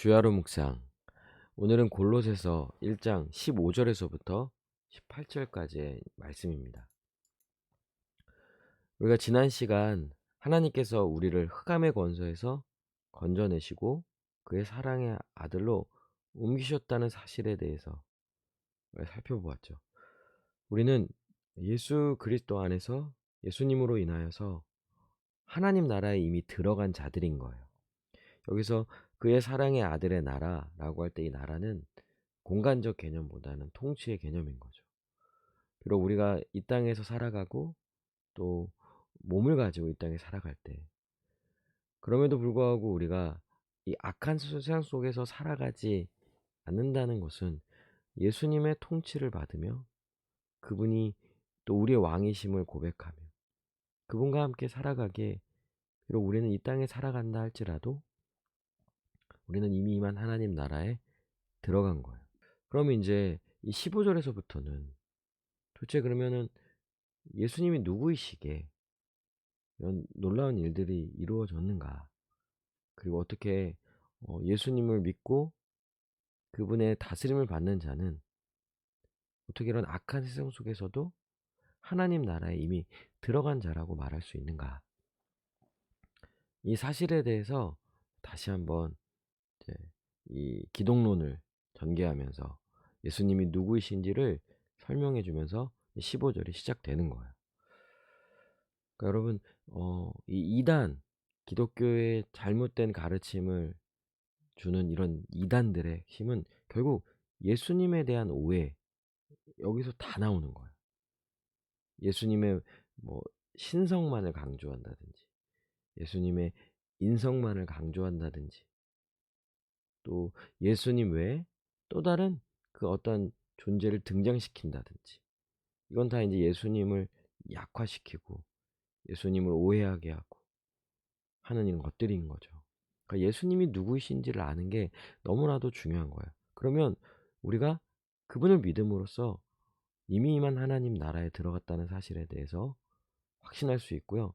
주야로 묵상. 오늘은 골로새서 1장 15절에서부터 18절까지의 말씀입니다. 우리가 지난 시간 하나님께서 우리를 흑암의 권세에서 건져내시고 그의 사랑의 아들로 옮기셨다는 사실에 대해서 살펴보았죠. 우리는 예수 그리스도 안에서 예수님으로 인하여서 하나님 나라에 이미 들어간 자들인 거예요. 여기서 그의 사랑의 아들의 나라라고 할 때 이 나라는 공간적 개념보다는 통치의 개념인 거죠. 비록 우리가 이 땅에서 살아가고 또 몸을 가지고 이 땅에 살아갈 때, 그럼에도 불구하고 우리가 이 악한 세상 속에서 살아가지 않는다는 것은 예수님의 통치를 받으며 그분이 또 우리의 왕이심을 고백하며 그분과 함께 살아가기에, 비록 우리는 이 땅에 살아간다 할지라도 우리는 이미 임한 하나님 나라에 들어간 거예요. 그럼 이제 이 15절에서부터는 도대체 그러면은 예수님이 누구이시기에 이런 놀라운 일들이 이루어졌는가? 그리고 어떻게 예수님을 믿고 그분의 다스림을 받는 자는 어떻게 이런 악한 세상 속에서도 하나님 나라에 이미 들어간 자라고 말할 수 있는가? 이 사실에 대해서 다시 한번 이제 이 기독론을 전개하면서 예수님이 누구이신지를 설명해 주면서 15절이 시작되는 거예요. 그러니까 여러분, 이 이단, 기독교의 잘못된 가르침을 주는 이런 이단들의 힘은 결국 예수님에 대한 오해, 여기서 다 나오는 거예요. 예수님의 뭐 신성만을 강조한다든지, 예수님의 인성만을 강조한다든지, 또 예수님 외에 또 다른 그 어떤 존재를 등장시킨다든지, 이건 다 이제 예수님을 약화시키고 예수님을 오해하게 하고 하는 이런 것들인 거죠. 그러니까 예수님이 누구이신지를 아는 게 너무나도 중요한 거예요. 그러면 우리가 그분을 믿음으로써 이미 임한 하나님 나라에 들어갔다는 사실에 대해서 확신할 수 있고요.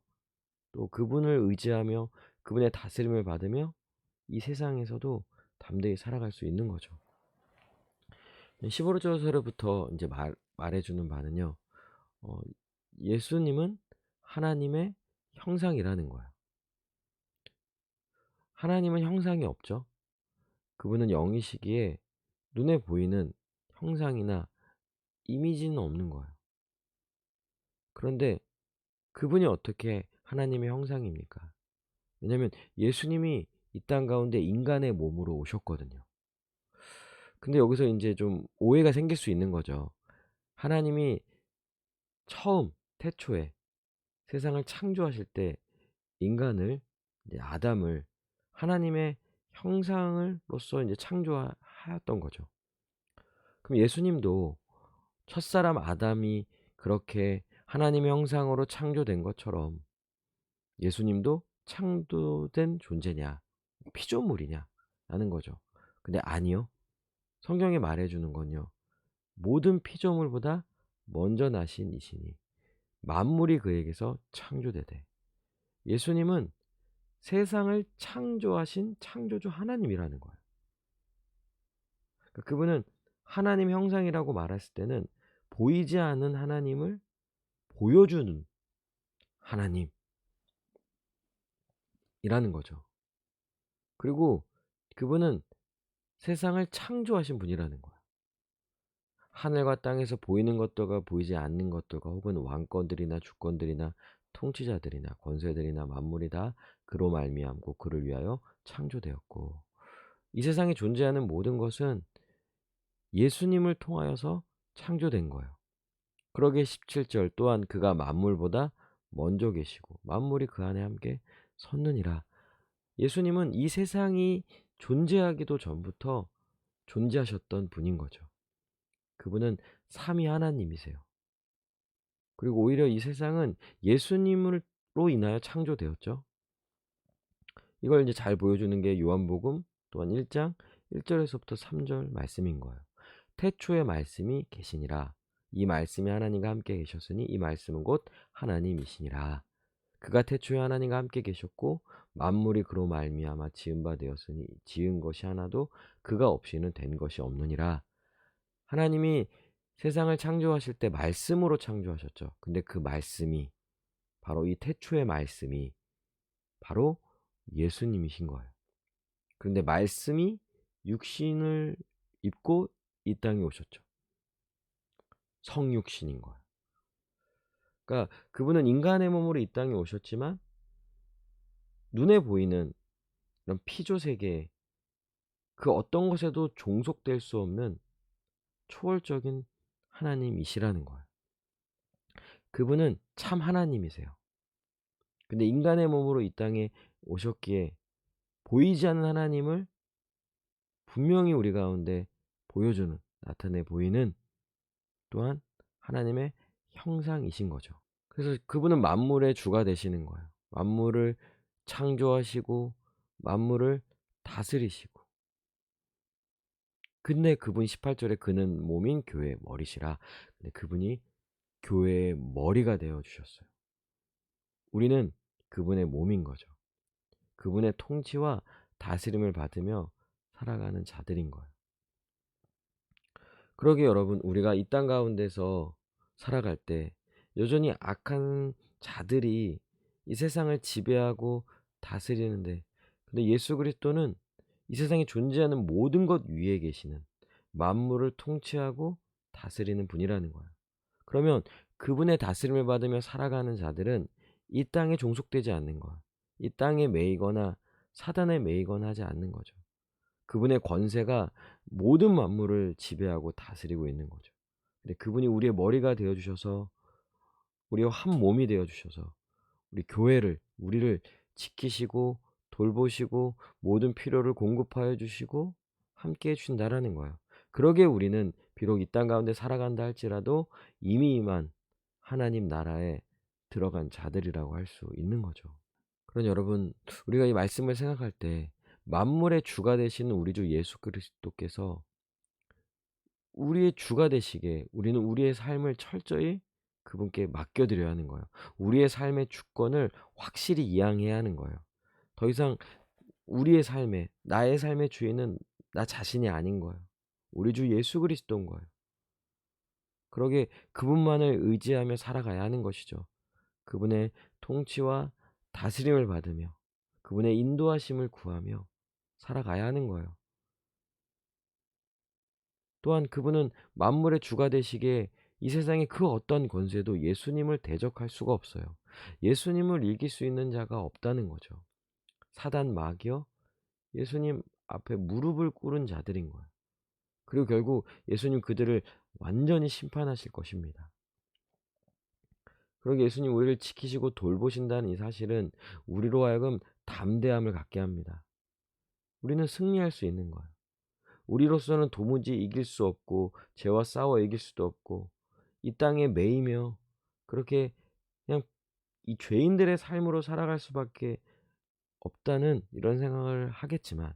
또 그분을 의지하며 그분의 다스림을 받으며 이 세상에서도 담대히 살아갈 수 있는 거죠. 15절서부터 이제 말해주는 바는요. 어, 예수님은 하나님의 형상이라는 거예요. 하나님은 형상이 없죠. 그분은 영이시기에 눈에 보이는 형상이나 이미지는 없는 거예요. 그런데 그분이 어떻게 하나님의 형상입니까? 왜냐하면 예수님이 이 땅 가운데 인간의 몸으로 오셨거든요. 근데 여기서 이제 좀 오해가 생길 수 있는 거죠. 하나님이 처음 태초에 세상을 창조하실 때 인간을, 이제 아담을 하나님의 형상으로서 이제 창조하였던 거죠. 그럼 예수님도 첫사람 아담이 그렇게 하나님의 형상으로 창조된 것처럼 예수님도 창조된 존재냐, 피조물이냐 라는 거죠. 근데 아니요. 성경이 말해주는 건요. 모든 피조물보다 먼저 나신 이시니 만물이 그에게서 창조되되, 예수님은 세상을 창조하신 창조주 하나님이라는 거예요. 그러니까 그분은 하나님 형상이라고 말했을 때는 보이지 않는 하나님을 보여주는 하나님이라는 거죠. 그리고 그분은 세상을 창조하신 분이라는 거예요. 하늘과 땅에서 보이는 것들과 보이지 않는 것들과 혹은 왕권들이나 주권들이나 통치자들이나 권세들이나 만물이 다 그로 말미암고 그를 위하여 창조되었고, 이 세상에 존재하는 모든 것은 예수님을 통하여서 창조된 거예요. 그러기에 17절 또한 그가 만물보다 먼저 계시고 만물이 그 안에 함께 섰느니라. 예수님은 이 세상이 존재하기도 전부터 존재하셨던 분인 거죠. 그분은 삼위 하나님이세요. 그리고 오히려 이 세상은 예수님으로 인하여 창조되었죠. 이걸 이제 잘 보여주는 게 요한복음 또한 1장 1절에서부터 3절 말씀인 거예요. 태초에 말씀이 계시니라. 이 말씀이 하나님과 함께 계셨으니 이 말씀은 곧 하나님이시니라. 그가 태초에 하나님과 함께 계셨고 만물이 그로 말미암아 지은 바 되었으니 지은 것이 하나도 그가 없이는 된 것이 없느니라. 하나님이 세상을 창조하실 때 말씀으로 창조하셨죠. 근데 그 말씀이 바로 이 태초의 말씀이 바로 예수님이신 거예요. 그런데 말씀이 육신을 입고 이 땅에 오셨죠. 성육신인 거예요. 그러니까 그분은 인간의 몸으로 이 땅에 오셨지만 눈에 보이는 이런 피조 세계 그 어떤 것에도 종속될 수 없는 초월적인 하나님이시라는 거예요. 그분은 참 하나님이세요. 근데 인간의 몸으로 이 땅에 오셨기에 보이지 않는 하나님을 분명히 우리 가운데 보여주는, 나타내 보이는 또한 하나님의 형상이신 거죠. 그래서 그분은 만물의 주가 되시는 거예요. 만물을 창조하시고 만물을 다스리시고. 근데 그분 18절에 그는 몸인 교회의 머리시라. 근데 그분이 교회의 머리가 되어 주셨어요. 우리는 그분의 몸인 거죠. 그분의 통치와 다스림을 받으며 살아가는 자들인 거예요. 그러기에 여러분, 우리가 이 땅 가운데서 살아갈 때 여전히 악한 자들이 이 세상을 지배하고 다스리는데, 근데 예수 그리스도는 이 세상에 존재하는 모든 것 위에 계시는, 만물을 통치하고 다스리는 분이라는 거예요. 그러면 그분의 다스림을 받으며 살아가는 자들은 이 땅에 종속되지 않는 거예요. 이 땅에 매이거나 사단에 매이거나 하지 않는 거죠. 그분의 권세가 모든 만물을 지배하고 다스리고 있는 거죠. 근데 그분이 우리의 머리가 되어 주셔서, 우리와 한 몸이 되어 주셔서 우리 교회를, 우리를 지키시고 돌보시고 모든 필요를 공급하여 주시고 함께 해 주신다라는 거예요. 그러기에 우리는 비록 이 땅 가운데 살아간다 할지라도 이미 임한 하나님 나라에 들어간 자들이라고 할 수 있는 거죠. 그러니 여러분, 우리가 이 말씀을 생각할 때 만물의 주가 되시는 우리 주 예수 그리스도께서 우리의 주가 되시게 우리는 우리의 삶을 철저히 그분께 맡겨드려야 하는 거예요. 우리의 삶의 주권을 확실히 이양해야 하는 거예요. 더 이상 우리의 삶에, 나의 삶의 주인은 나 자신이 아닌 거예요. 우리 주 예수 그리스도인 거예요. 그러게 그분만을 의지하며 살아가야 하는 것이죠. 그분의 통치와 다스림을 받으며 그분의 인도하심을 구하며 살아가야 하는 거예요. 또한 그분은 만물의 주가 되시기에 이 세상의 그 어떤 권세도 예수님을 대적할 수가 없어요. 예수님을 이길 수 있는 자가 없다는 거죠. 사단 마귀여 예수님 앞에 무릎을 꿇은 자들인 거예요. 그리고 결국 예수님 그들을 완전히 심판하실 것입니다. 그러기 예수님 우리를 지키시고 돌보신다는 이 사실은 우리로 하여금 담대함을 갖게 합니다. 우리는 승리할 수 있는 거예요. 우리로서는 도무지 이길 수 없고 죄와 싸워 이길 수도 없고 이 땅에 매이며 그렇게 그냥 이 죄인들의 삶으로 살아갈 수밖에 없다는 이런 생각을 하겠지만,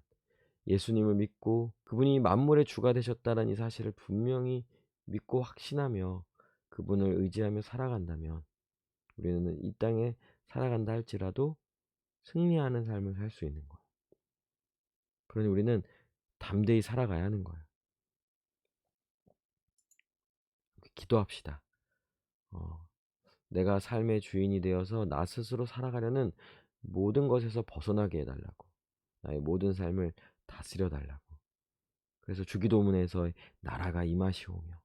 예수님을 믿고 그분이 만물의 주가 되셨다는 이 사실을 분명히 믿고 확신하며 그분을 의지하며 살아간다면 우리는 이 땅에 살아간다 할지라도 승리하는 삶을 살 수 있는 거예요. 그러니 우리는 담대히 살아가야 하는 거예요. 기도합시다. 어, 내가 삶의 주인이 되어서 나 스스로 살아가려는 모든 것에서 벗어나게 해달라고. 나의 모든 삶을 다스려 달라고. 그래서 주기도문에서 나라가 임하시오며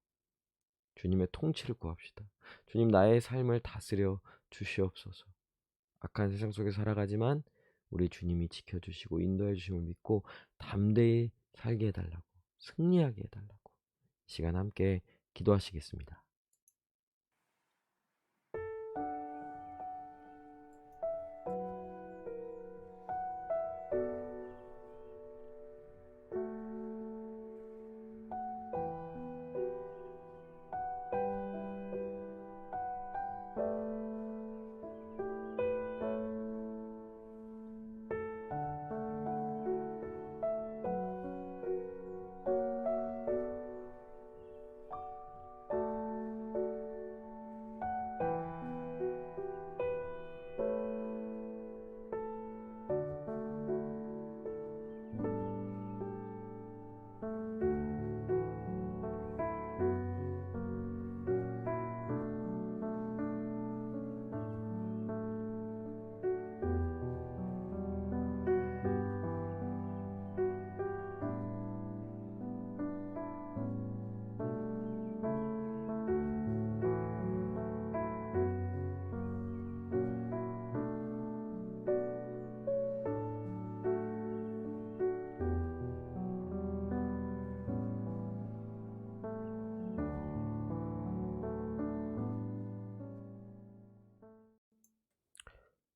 주님의 통치를 구합시다. 주님, 나의 삶을 다스려 주시옵소서. 악한 세상 속에 살아가지만 우리 주님이 지켜주시고 인도해 주심을 믿고 담대히 살게 해달라고, 승리하게 해달라고 이 시간 함께 기도하시겠습니다.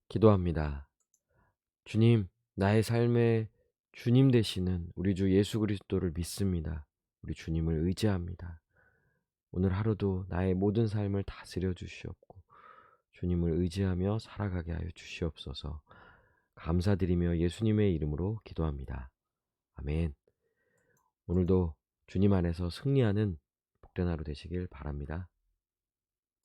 기도합니다. 주님, 나의 삶의 주님 되시는 우리 주 예수 그리스도를 믿습니다. 우리 주님을 의지합니다. 오늘 하루도 나의 모든 삶을 다스려 주시옵고 주님을 의지하며 살아가게 하여 주시옵소서. 감사드리며 예수님의 이름으로 기도합니다. 아멘. 오늘도 주님 안에서 승리하는 복된 하루 되시길 바랍니다.